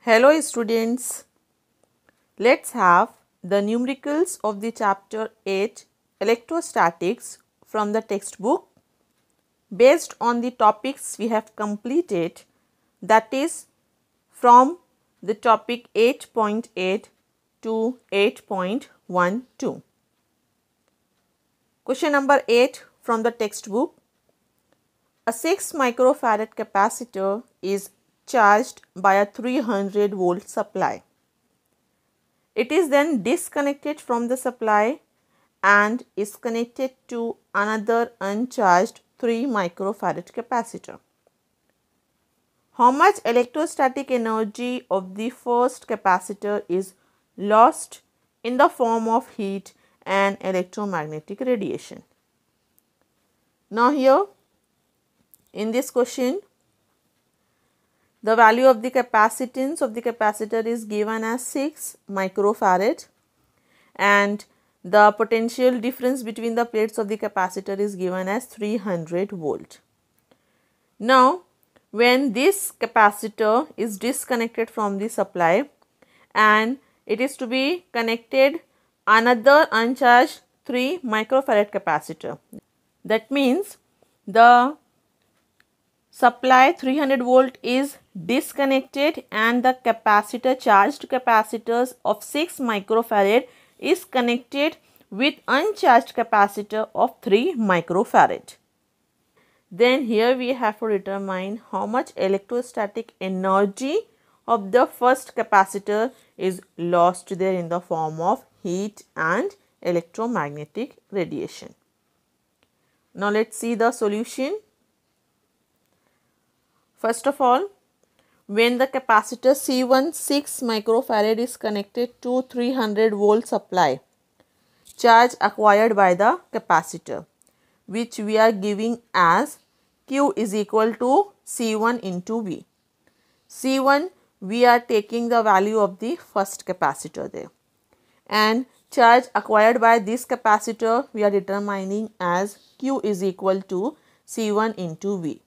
Hello students, let's have the numericals of the chapter 8 electrostatics from the textbook based on the topics we have completed, that is from the topic 8.8 to 8.12. Question number 8 from the textbook. A 6 microfarad capacitor is charged by a 300 volt supply. It is then disconnected from the supply and is connected to another uncharged 3 microfarad capacitor. How much electrostatic energy of the first capacitor is lost in the form of heat and electromagnetic radiation? Now here in this question, the value of the capacitance of the capacitor is given as 6 microfarad and the potential difference between the plates of the capacitor is given as 300 volt. Now, when this capacitor is disconnected from the supply and it is to be connected another uncharged 3 microfarad capacitor. That means the supply 300 volt is disconnected and the capacitor charged capacitors of 6 microfarad is connected with uncharged capacitor of 3 microfarad. Then here we have to determine how much electrostatic energy of the first capacitor is lost there in the form of heat and electromagnetic radiation. Now let's see the solution. First of all, when the capacitor C1 6 microfarad is connected to 300 volt supply, charge acquired by the capacitor, which we are giving as Q is equal to C1 into V. C1 we are taking the value of the first capacitor there, and charge acquired by this capacitor we are determining as Q is equal to C1 into V.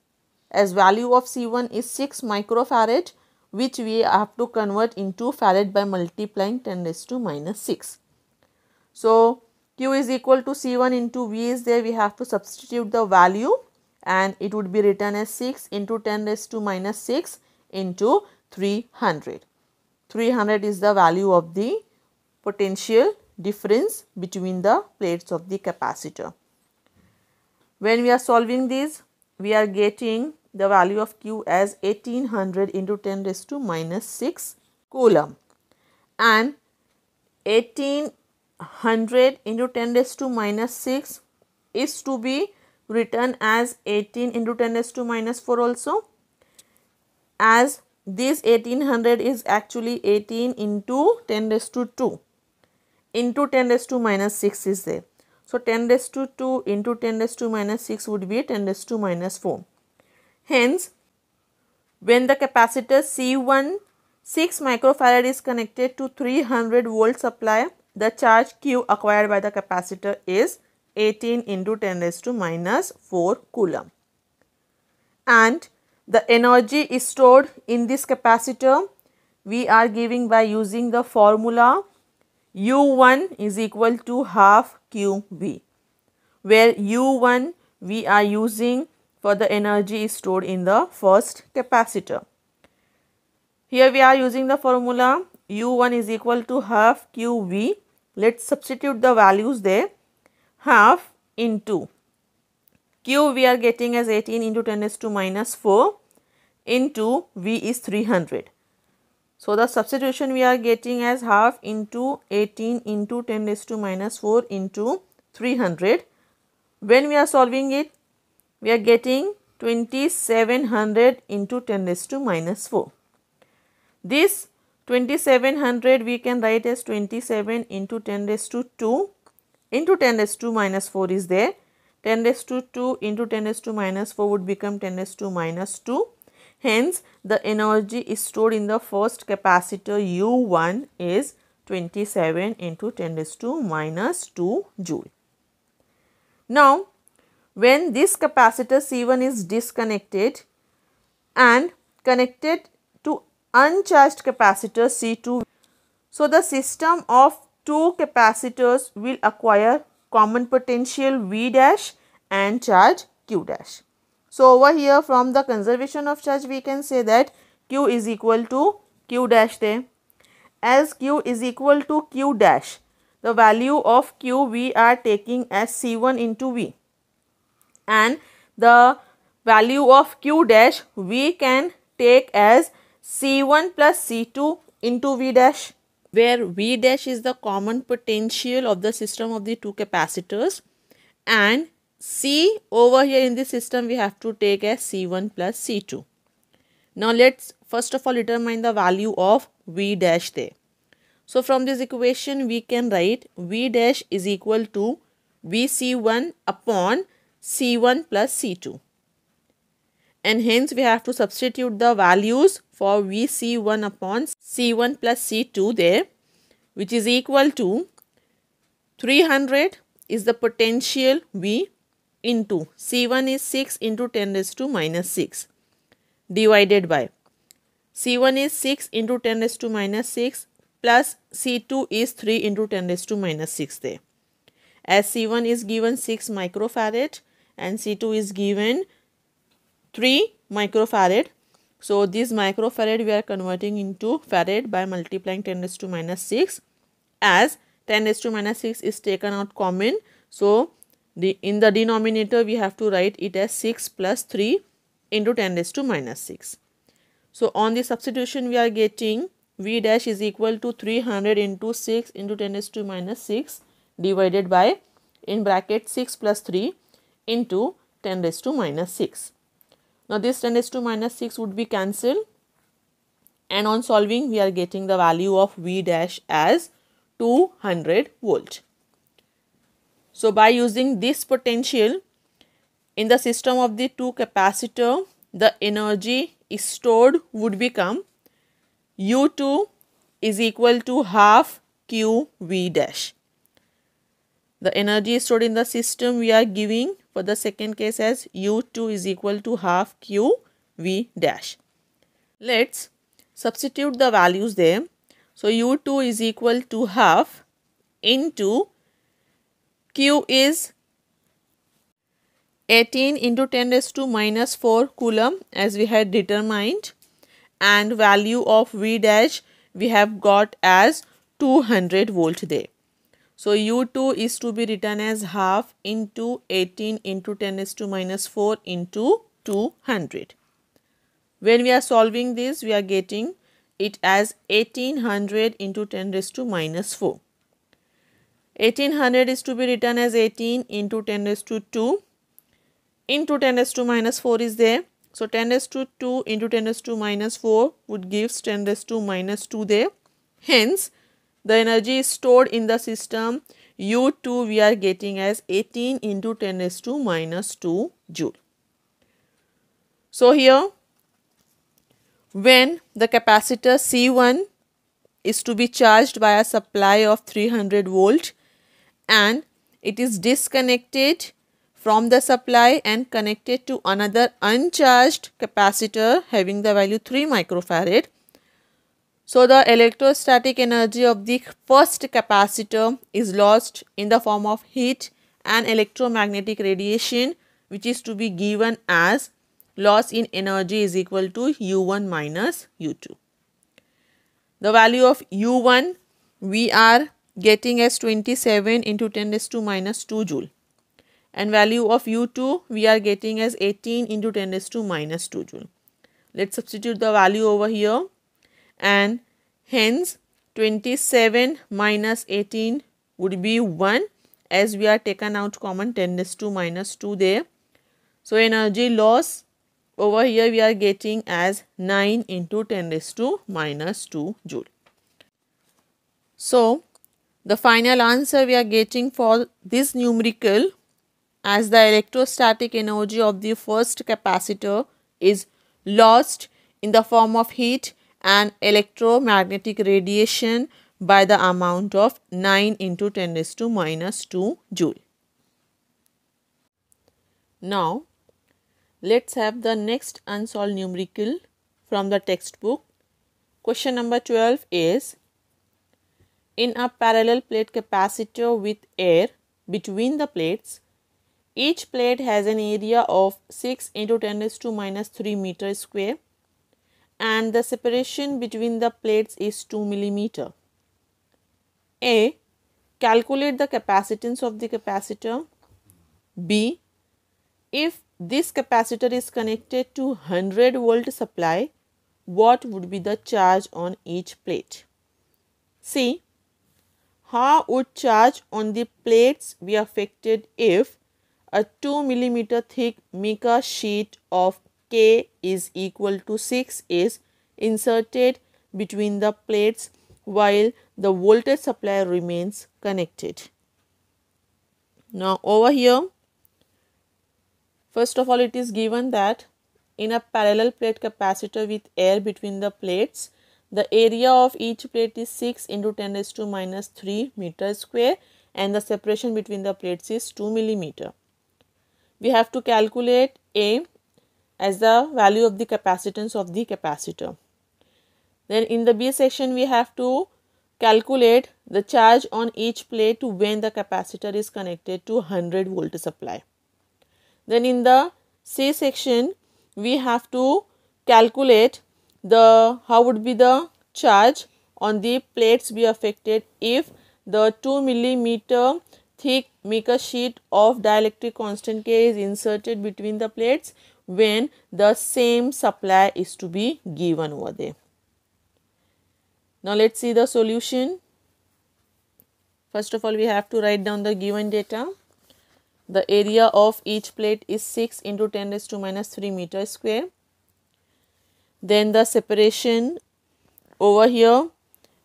As value of C1 is 6 microfarad, which we have to convert into farad by multiplying 10 raised to minus 6. So, Q is equal to C1 into V is there, we have to substitute the value and it would be written as 6 into 10 raised to minus 6 into 300. 300 is the value of the potential difference between the plates of the capacitor. When we are solving this, we are getting the value of Q as 1800 into 10 raised to minus 6 coulomb, and 1800 into 10 raised to minus 6 is to be written as 18 into 10 raised to minus 4 also, as this 1800 is actually 18 into 10 raised to 2 into 10 raised to minus 6 is there. So, 10 raised to 2 into 10 raised to minus 6 would be 10 raised to minus 4. Hence, when the capacitor C1 6 microfarad is connected to 300 volt supply, the charge Q acquired by the capacitor is 18 into 10 raised to minus 4 coulomb. And the energy is stored in this capacitor we are giving by using the formula U1 is equal to half QV, where U1 we are using for the energy stored in the first capacitor. Here we are using the formula U1 is equal to half QV. Let's substitute the values there. Half into Q we are getting as 18 into 10 raised to minus 4 into V is 300. So, the substitution we are getting as half into 18 into 10 raised to minus 4 into 300. When we are solving it, we are getting 2700 into 10 raised to minus 4. This 2700 we can write as 27 into 10 raised to 2 into 10 raised to minus 4 is there. 10 raised to 2 into 10 raised to minus 4 would become 10 raised to minus 2. Hence, the energy is stored in the first capacitor U1 is 27 into 10 raised to minus 2 joule. Now, when this capacitor C1 is disconnected and connected to uncharged capacitor C2. So the system of two capacitors will acquire common potential V dash and charge Q dash. So over here from the conservation of charge we can say that Q is equal to Q dash there. As Q is equal to Q dash, the value of Q we are taking as C1 into V, and the value of Q dash we can take as C1 plus C2 into V dash, where V dash is the common potential of the system of the two capacitors, and C over here in this system we have to take as C1 plus C2. Now let's first of all determine the value of V dash there. So from this equation we can write V dash is equal to VC1 upon C1 plus C2, and hence we have to substitute the values for VC1 upon C1 plus C2 there, which is equal to 300 is the potential V into C1 is 6 into 10 raised to minus 6 divided by C1 is 6 into 10 raised to minus 6 plus C2 is 3 into 10 raised to minus 6 there. As C1 is given 6 microfarad and C2 is given 3 microfarad. So this microfarad we are converting into farad by multiplying 10 raised to minus 6, as 10 raised to minus 6 is taken out common. So in the denominator we have to write it as 6 plus 3 into 10 raised to minus 6. So on the substitution we are getting V dash is equal to 300 into 6 into 10 raised to minus 6 divided by in bracket 6 plus 3 into 10 raised to minus 6. Now this 10 raised to minus 6 would be cancelled, and on solving we are getting the value of V dash as 200 volt. So by using this potential in the system of the two capacitor, the energy stored would become U2 is equal to half Q V dash. The energy stored in the system we are giving for the second case as U2 is equal to half Q V dash. Let's substitute the values there. So U2 is equal to half into Q is 18 into 10 raised to minus 4 coulomb as we had determined, and value of V dash we have got as 200 volt there. So U2 is to be written as half into 18 into 10 raised to minus 4 into 200. When we are solving this we are getting it as 1800 into 10 raised to minus 4. 1800 is to be written as 18 into 10 raised to 2 into 10 raised to minus 4 is there. So 10 raised to 2 into 10 raised to minus 4 would give 10 raised to minus 2 there. Hence the energy is stored in the system U2 we are getting as 18 into 10 raised to minus 2 joule. So here when the capacitor C1 is to be charged by a supply of 300 volt and it is disconnected from the supply and connected to another uncharged capacitor having the value 3 microfarad. So the electrostatic energy of the first capacitor is lost in the form of heat and electromagnetic radiation, which is to be given as loss in energy is equal to U1 minus U2. The value of U1 we are getting as 27 into 10 raised to minus 2 joule, and value of U2 we are getting as 18 into 10 raised to minus 2 joule. Let's substitute the value over here, and hence 27 minus 18 would be 1 as we are taken out common 10 raised to minus 2 there. So energy loss over here we are getting as 9 into 10 raised to minus 2 joule. So the final answer we are getting for this numerical as the electrostatic energy of the first capacitor is lost in the form of heat and electromagnetic radiation by the amount of 9 into 10 raised to minus 2 joule. Now let's have the next unsolved numerical from the textbook. Question number 12 is, in a parallel plate capacitor with air between the plates, each plate has an area of 6 into 10 raised to minus 3 meter square and the separation between the plates is 2 millimeter. A. Calculate the capacitance of the capacitor. B. If this capacitor is connected to 100 volt supply, what would be the charge on each plate? C. How would charge on the plates be affected if a 2 millimeter thick mica sheet of K is equal to 6 is inserted between the plates while the voltage supply remains connected? Now over here, first of all, it is given that in a parallel plate capacitor with air between the plates, the area of each plate is 6 into 10 raised to minus 3 meter square and the separation between the plates is 2 millimeter. We have to calculate A as the value of the capacitance of the capacitor. Then in the B section, we have to calculate the charge on each plate when the capacitor is connected to 100 volt supply. Then in the C section, we have to calculate how would be the charge on the plates be affected if the 2 millimeter thick mica sheet of dielectric constant K is inserted between the plates when the same supply is to be given over there. Now let's see the solution. First of all, we have to write down the given data. The area of each plate is 6 into 10 raised to minus 3 meter square. Then the separation over here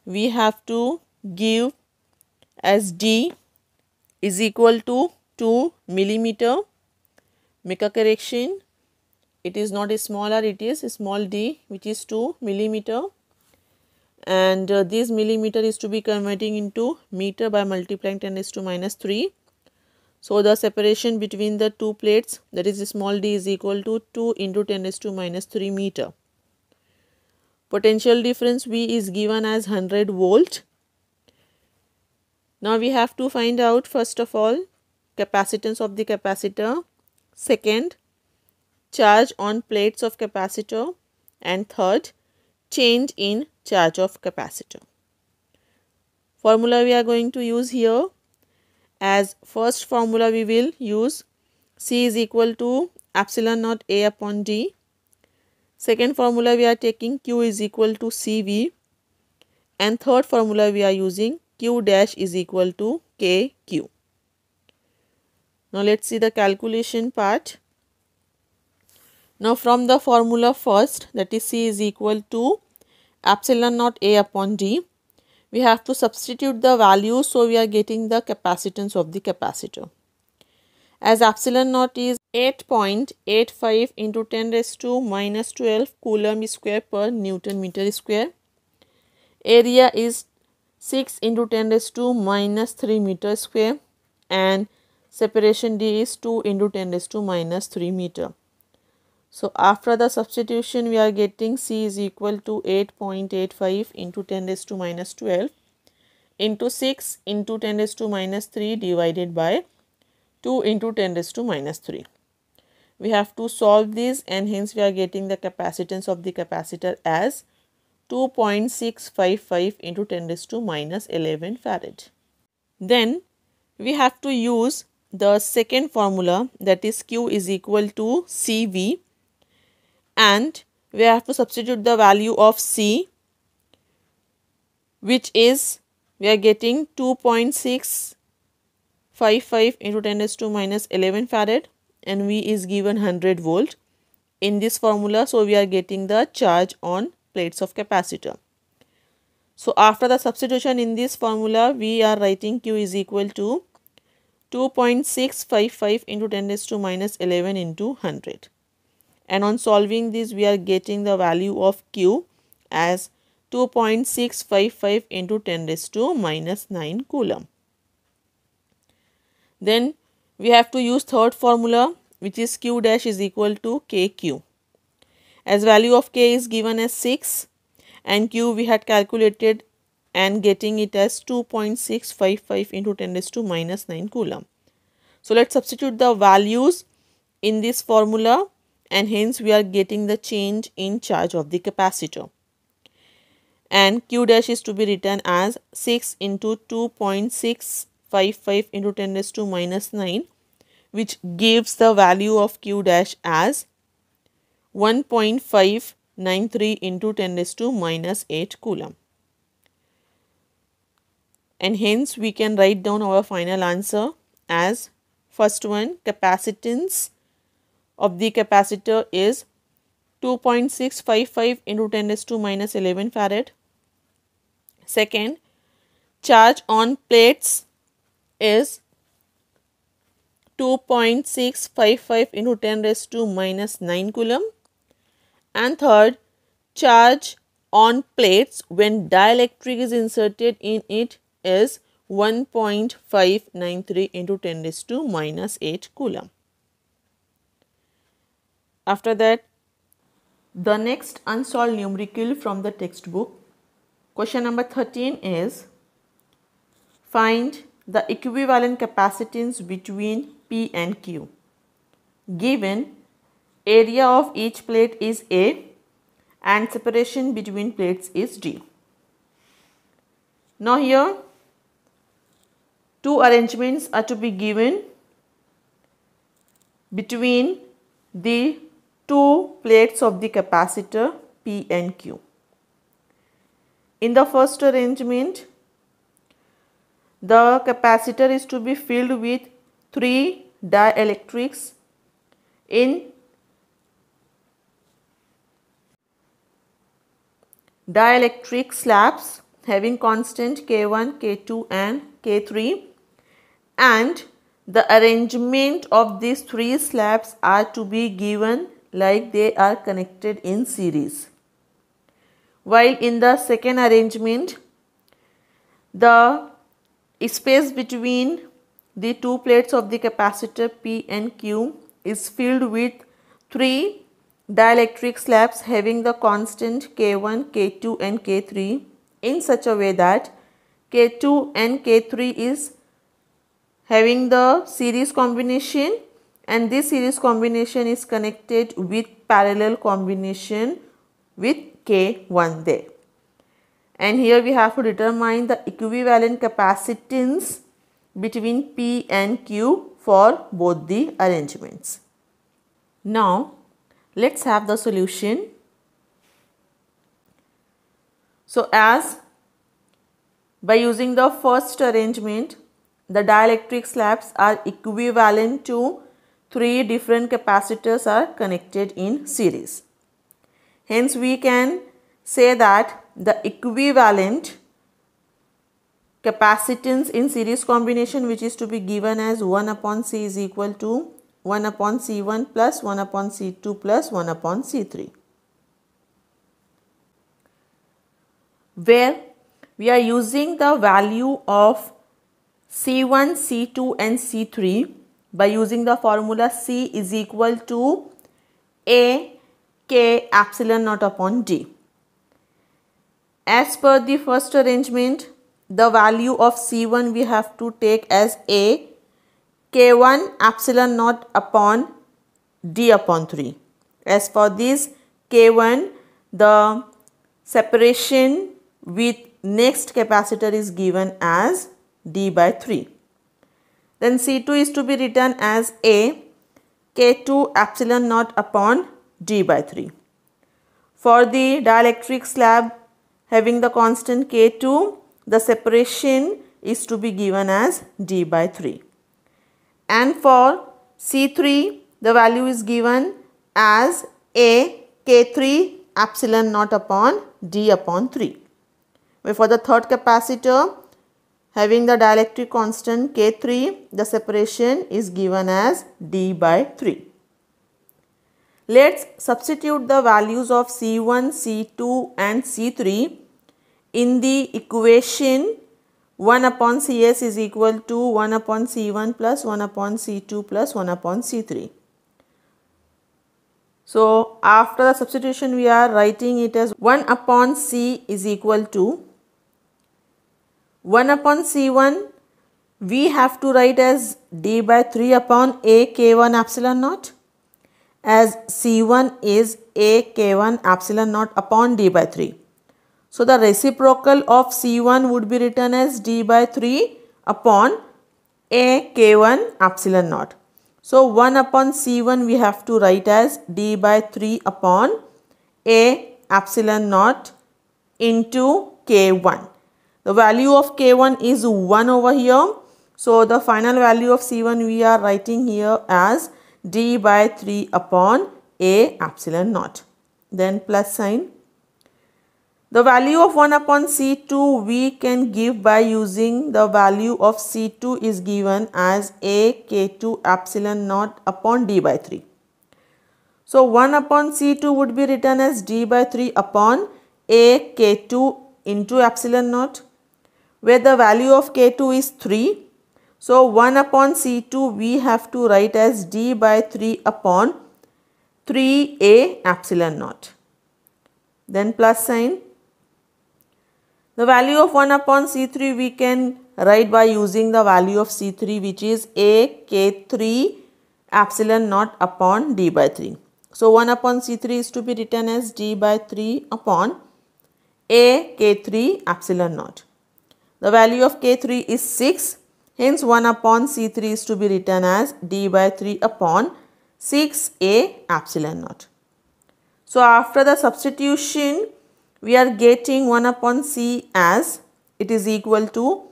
we have to give as D is equal to 2 millimeter. Make a correction. It is not a small r, it is a small d, which is 2 millimeter. And this millimeter is to be converting into meter by multiplying 10 raised to minus 3. So the separation between the two plates, that is small d, is equal to 2 into 10 raised to minus 3 meter. Potential difference V is given as 100 volt. Now we have to find out, first of all, capacitance of the capacitor, second, charge on plates of capacitor, and third, change in charge of capacitor. Formula we are going to use here. As first formula we will use C is equal to epsilon naught A upon D. Second formula we are taking Q is equal to CV. And third formula we are using Q dash is equal to KQ. Now let's see the calculation part. Now from the formula first, that is C is equal to epsilon naught A upon D, we have to substitute the value, so we are getting the capacitance of the capacitor. As epsilon naught is 8.85 into 10 raised to minus 12 coulomb square per Newton meter square. Area is 6 into 10 raised to minus 3 meter square and separation D is 2 into 10 raised to minus 3 meter. So after the substitution, we are getting C is equal to 8.85 into 10 raised to minus 12 into 6 into 10 raised to minus 3 divided by 2 into 10 raised to minus 3. We have to solve this and hence we are getting the capacitance of the capacitor as 2.655 into 10 raised to minus 11 farad. Then we have to use the second formula, that is Q is equal to CV, and we have to substitute the value of C, which is we are getting 2.655 into 10 raised to minus 11 farad and V is given 100 volt in this formula. So we are getting the charge on plates of capacitor. So after the substitution in this formula, we are writing Q is equal to 2.655 into 10 raised to minus 11 into 100. And on solving this, we are getting the value of Q as 2.655 into 10 raised to minus 9 coulomb. Then we have to use third formula, which is Q dash is equal to KQ. As value of K is given as 6 and Q we had calculated and getting it as 2.655 into 10 raised to minus 9 coulomb. So let's substitute the values in this formula, and hence we are getting the change in charge of the capacitor. And Q dash is to be written as 6 into 2.655 into 10 raised to minus 9, which gives the value of Q dash as 1.593 into 10 raised to minus 8 coulomb. And hence we can write down our final answer as first one, capacitance of the capacitor is 2.655 into 10 raised to minus 11 farad. Second, charge on plates is 2.655 into 10 raised to minus 9 coulomb. And third, charge on plates when dielectric is inserted in it is 1.593 into 10 raised to minus 8 coulomb. After that, the next unsolved numerical from the textbook. Question number 13 is, find the equivalent capacitance between P and Q. Given area of each plate is A and separation between plates is D. Now here two arrangements are to be given between the two plates of the capacitor P and Q. In the first arrangement, the capacitor is to be filled with 3 dielectrics in dielectric slabs having constant K1, K2 and K3, and the arrangement of these 3 slabs are to be given like they are connected in series. While in the second arrangement, the space between the two plates of the capacitor P and Q is filled with 3 dielectric slabs having the constant K1, K2 and K3 in such a way that K2 and K3 is having the series combination, and this series combination is connected with parallel combination with K1 there. And here we have to determine the equivalent capacitance between P and Q for both the arrangements. Now let's have the solution. So as by using the first arrangement, the dielectric slabs are equivalent to 3 different capacitors are connected in series. Hence we can say that the equivalent capacitance in series combination, which is to be given as 1 upon C is equal to 1 upon C1 plus 1 upon C2 plus 1 upon C3. Where we are using the value of C1, C2 and C3 by using the formula C is equal to A K epsilon naught upon D. As per the first arrangement, the value of C1 we have to take as A K1 epsilon naught upon D upon 3. As for this K1, the separation with next capacitor is given as D by 3. Then C2 is to be written as A K2 epsilon naught upon D by 3. For the dielectric slab having the constant K2, the separation is to be given as D by 3. And for C3, the value is given as A K3 epsilon naught upon D upon 3. Where for the third capacitor having the dielectric constant K3, the separation is given as D by 3. Let's substitute the values of C1, C2 and C3 in the equation 1 upon Cs is equal to 1 upon C1 plus 1 upon C2 plus 1 upon C3. So after the substitution we are writing it as 1 upon C is equal to 1 upon C1 we have to write as d by 3 upon a k1 epsilon naught, as C1 is a k1 epsilon naught upon d by 3. So the reciprocal of C1 would be written as d by 3 upon a k1 epsilon naught. So 1 upon C1 we have to write as d by 3 upon a epsilon naught into k1. The value of k1 is 1 over here. So the final value of C1 we are writing here as d by 3 upon a epsilon naught. Then plus sign. The value of 1 upon C2 we can give by using the value of C2 is given as a k2 epsilon naught upon d by 3. So 1 upon C2 would be written as d by 3 upon a k2 into epsilon naught, where the value of k2 is 3. So 1 upon C2 we have to write as d by 3 upon 3a epsilon naught. Then plus sign. The value of 1 upon C3 we can write by using the value of C3, which is a k3 epsilon naught upon d by 3. So 1 upon C3 is to be written as d by 3 upon a k3 epsilon naught. The value of k3 is 6. Hence 1 upon C3 is to be written as d by 3 upon 6a epsilon naught. So after the substitution we are getting 1 upon C as it is equal to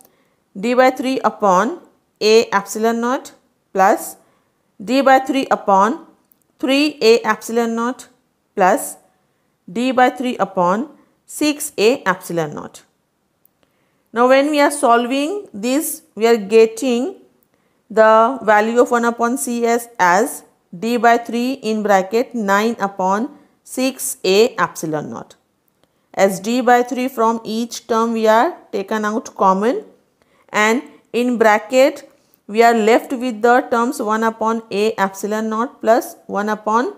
d by 3 upon a epsilon naught plus d by 3 upon 3a epsilon naught plus d by 3 upon 6a epsilon naught. Now when we are solving this, we are getting the value of 1 upon C as d by 3 in bracket 9 upon 6a epsilon naught. As d by 3 from each term we are taken out common, and in bracket we are left with the terms 1 upon a epsilon naught plus 1 upon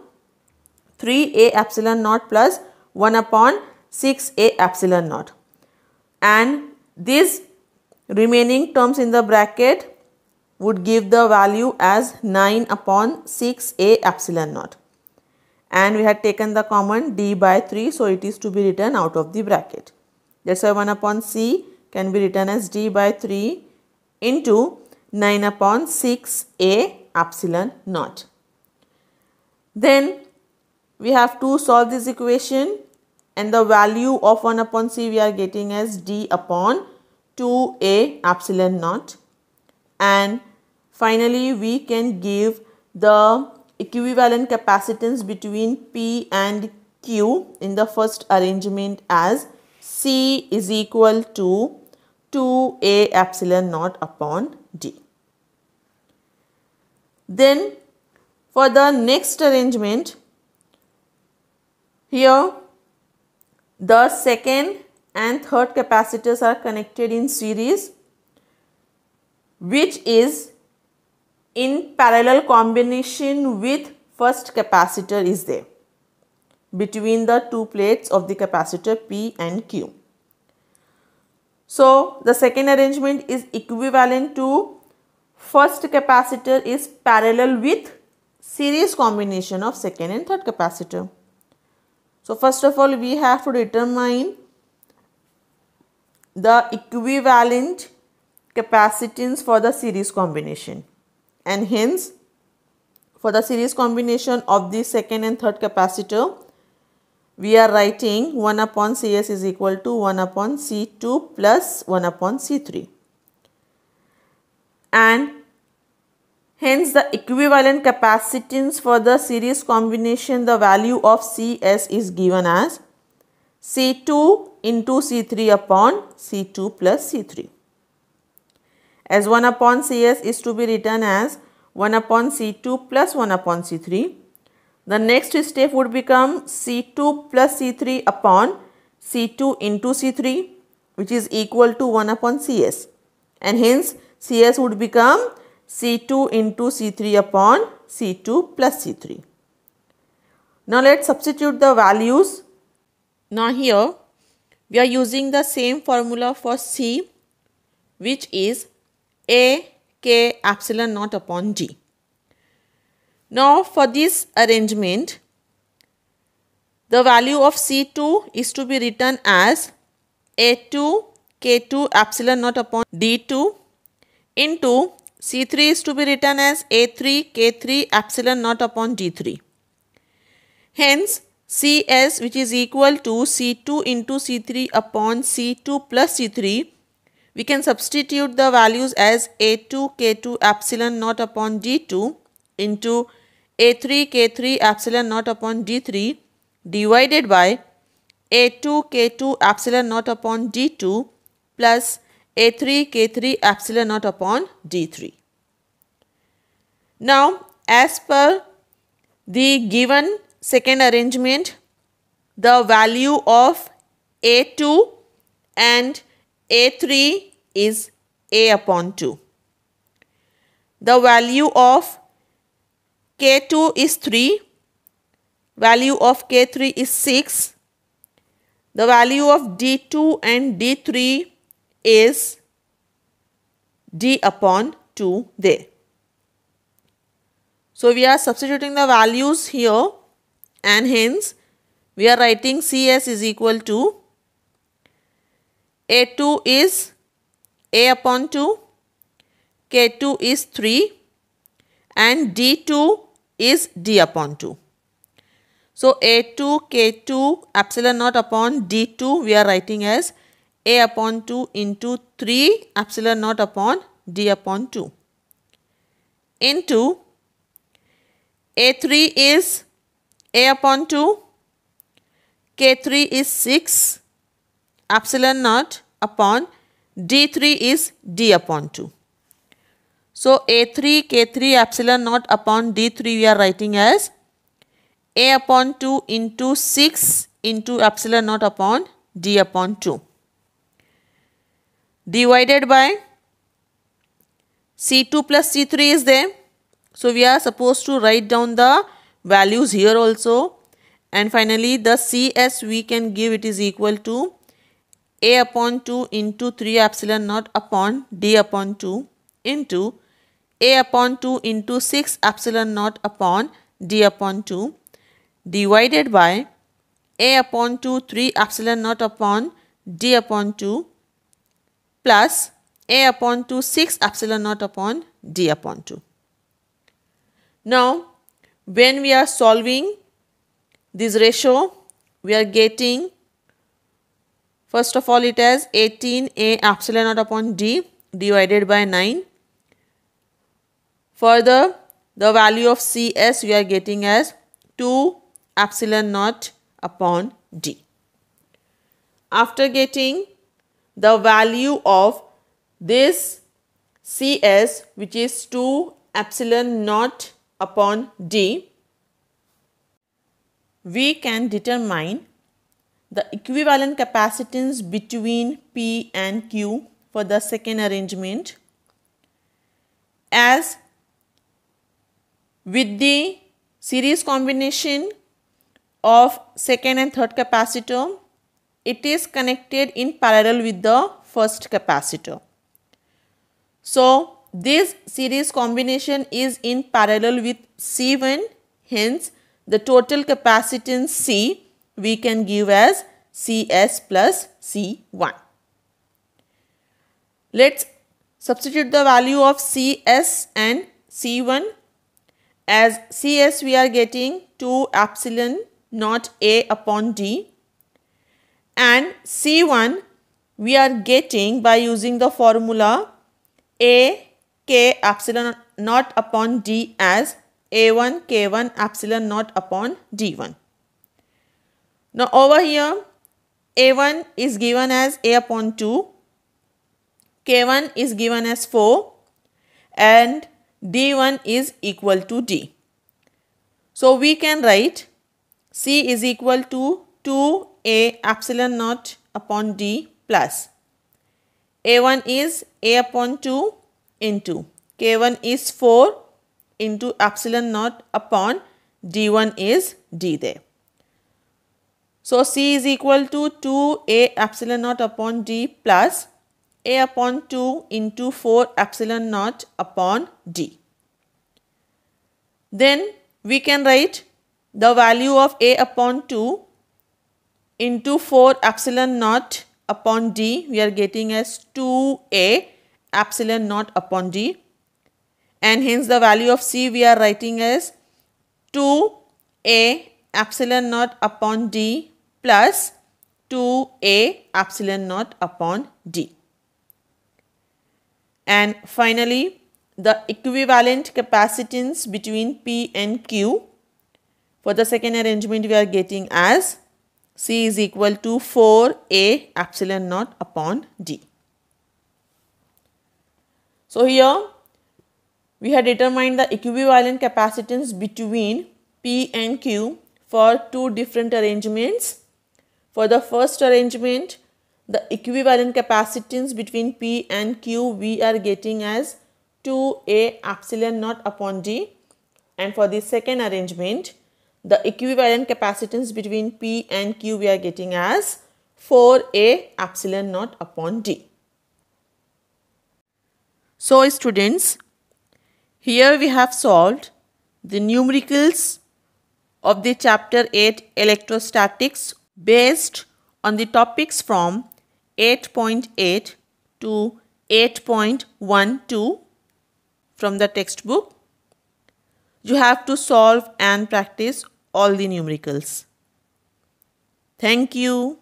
3a epsilon naught plus 1 upon 6a epsilon naught, and these remaining terms in the bracket would give the value as 9 upon 6a epsilon naught, and we had taken the common d by 3, so it is to be written out of the bracket. That's why 1 upon C can be written as d by 3 into 9 upon 6a epsilon naught. Then we have to solve this equation, and the value of 1 upon C we are getting as d upon 2a epsilon naught, and finally we can give the equivalent capacitance between P and Q in the first arrangement as C is equal to 2a epsilon naught upon d. Then for the next arrangement, here the second and third capacitors are connected in series, which is in parallel combination with first capacitor is there between the two plates of the capacitor P and Q. So the second arrangement is equivalent to first capacitor is parallel with series combination of second and third capacitor. So first of all we have to determine the equivalent capacitance for the series combination, and hence for the series combination of the second and third capacitor we are writing 1 upon Cs is equal to 1 upon C2 plus 1 upon C3, and hence the equivalent capacitance for the series combination, the value of Cs is given as C2 into C3 upon C2 plus C3. As 1 upon Cs is to be written as 1 upon C2 plus 1 upon C3. The next step would become C2 plus C3 upon C2 into C3, which is equal to 1 upon Cs, and hence Cs would become C2 into C3 upon C2 plus C3. Now let's substitute the values. Now here we are using the same formula for C, which is A K epsilon naught upon D. Now for this arrangement, the value of C2 is to be written as A2 K2 epsilon naught upon D2 into C3 is to be written as A3 K3 epsilon naught upon D3. Hence, CS, which is equal to C2 into C3 upon C2 plus C3, we can substitute the values as A2 K2 epsilon naught upon D2 into A3 K3 epsilon naught upon D3 divided by A2 K2 epsilon naught upon D2 plus A3 K3 epsilon naught upon D3. Now, as per the given second arrangement, the value of A2 and A3 is A upon 2. The value of K2 is 3. Value of K3 is 6. The value of D2 and D3 is D upon 2 there. So we are substituting the values here, and hence we are writing CS is equal to A2 is A upon 2, K2 is 3 and D2 is D upon 2. So A2 K2 epsilon naught upon D2 we are writing as A upon 2 into 3 epsilon naught upon D upon 2 into A3 is A upon 2, K3 is 6 epsilon naught upon D3 is D upon 2. So A3 K3 epsilon naught upon D3 we are writing as A upon 2 into 6 into epsilon naught upon D upon 2 divided by C2 plus C3 is there. So we are supposed to write down the values here also, and finally the CS we can give it is equal to A upon 2 into 3 epsilon naught upon D upon 2 into A upon 2 into 6 epsilon naught upon D upon 2 divided by A upon 2 3 epsilon naught upon D upon 2 plus A upon 2 6 epsilon naught upon D upon 2. Now, when we are solving this ratio, we are getting, first of all, it as 18A epsilon naught upon D divided by 9. Further, the value of CS we are getting as 2 epsilon naught upon D. After getting the value of this CS, which is 2 epsilon naught upon D, we can determine the equivalent capacitance between P and Q for the second arrangement, as with the series combination of second and third capacitor, it is connected in parallel with the first capacitor. So this series combination is in parallel with C1, hence the total capacitance C we can give as CS plus C1. Let's substitute the value of CS and C1. As CS we are getting 2 epsilon naught A upon D, and C1 we are getting by using the formula A K epsilon naught upon D as A1 K1 epsilon naught upon D1. Now over here A1 is given as A upon 2, K1 is given as 4 and D1 is equal to D. So we can write C is equal to 2A epsilon naught upon D plus A1 is A upon 2 into K1 is 4 into epsilon naught upon d1 is d there. So C is equal to 2a epsilon naught upon d plus a upon 2 into 4 epsilon naught upon d. Then we can write the value of a upon 2 into 4 epsilon naught upon d, we are getting as 2a epsilon naught upon d, and hence the value of C we are writing as 2a epsilon naught upon d plus 2a epsilon naught upon d. And finally, the equivalent capacitance between P and Q for the second arrangement we are getting as C is equal to 4a epsilon naught upon d. So here we have determined the equivalent capacitance between P and Q for two different arrangements. For the first arrangement, the equivalent capacitance between P and Q we are getting as 2a epsilon naught upon d, and for the second arrangement, the equivalent capacitance between P and Q we are getting as 4a epsilon naught upon d. So students, here we have solved the numericals of the chapter 8 electrostatics based on the topics from 8.8 to 8.12 from the textbook. You have to solve and practice all the numericals. Thank you.